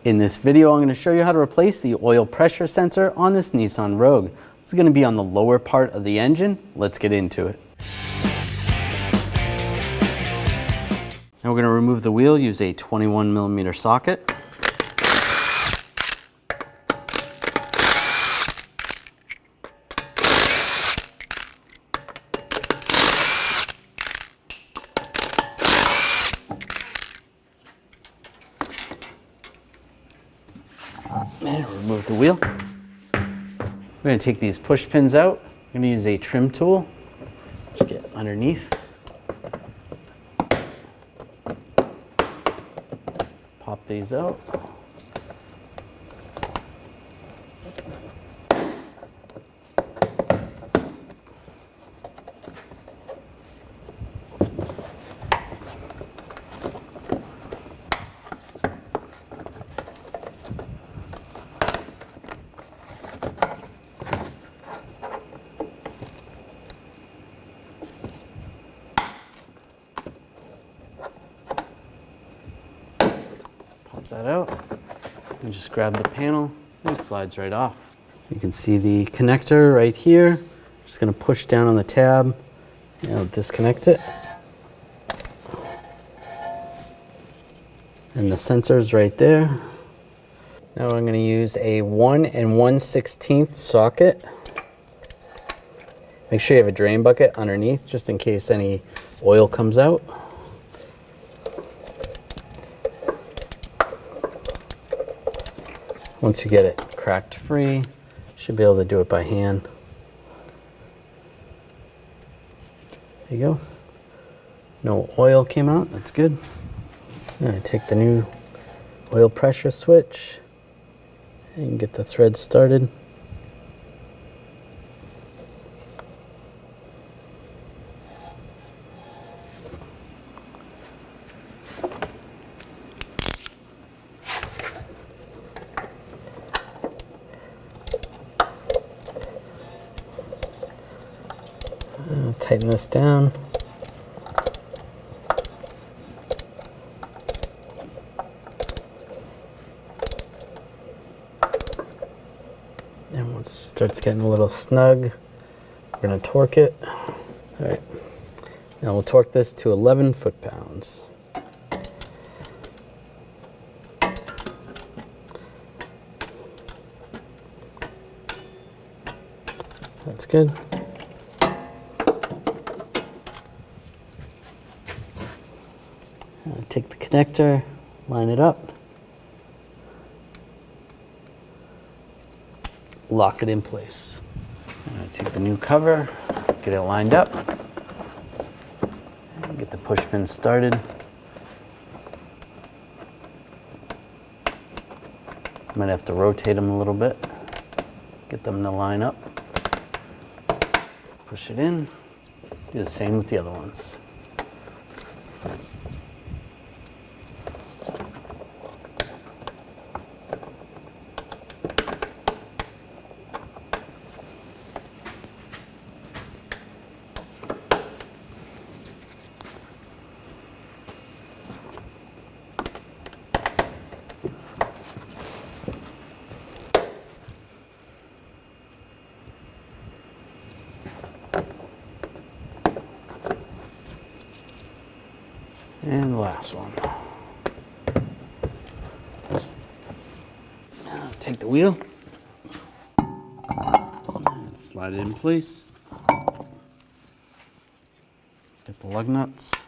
In this video, I'm going to show you how to replace the oil pressure sensor on this Nissan Rogue. This is going to be on the lower part of the engine. Let's get into it. Now we're going to remove the wheel, use a 21mm socket. And remove the wheel. We're going to take these push pins out. I'm going to use a trim tool. Get underneath. Pop these out. That out and just grab the panel and it slides right off. You can see the connector right here. Just going to push down on the tab and I'll disconnect it. And the sensor's right there. Now I'm going to use a 1 1/16 socket. Make sure you have a drain bucket underneath just in case any oil comes out. Once you get it cracked free, should be able to do it by hand. There you go. No oil came out, that's good. I'm going to take the new oil pressure switch and get the thread started. Tighten this down. And once it starts getting a little snug, we're going to torque it. All right. Now we'll torque this to 11 foot-pounds. That's good. Take the connector, line it up, lock it in place. Take the new cover, get it lined up, and get the push pin started. Might have to rotate them a little bit, get them to line up. Push it in, do the same with the other ones. And the last one. Now take the wheel and slide it in place. Get the lug nuts,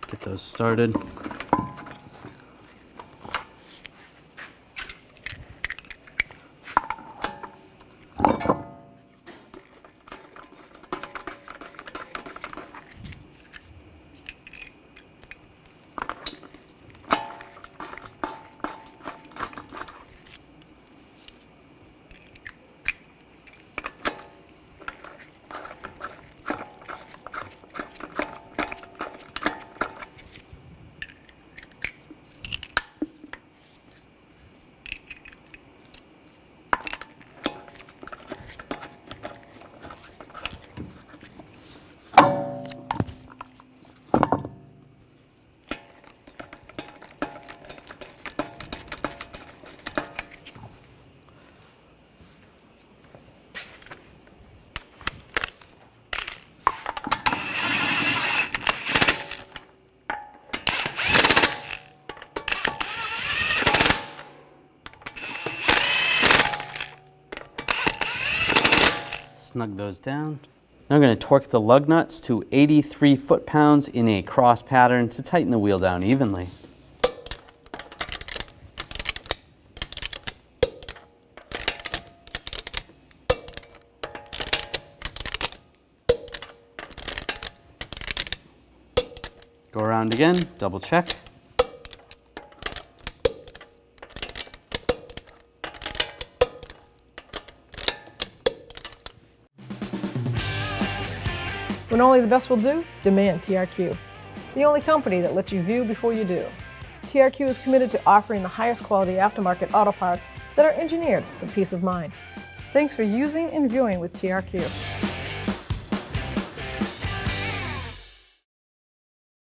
get those started. snug those down. Now I'm going to torque the lug nuts to 83 foot-pounds in a cross pattern to tighten the wheel down evenly. Go around again, double check. When only the best will do, demand TRQ. The only company that lets you view before you do. TRQ is committed to offering the highest quality aftermarket auto parts that are engineered for peace of mind. Thanks for using and viewing with TRQ.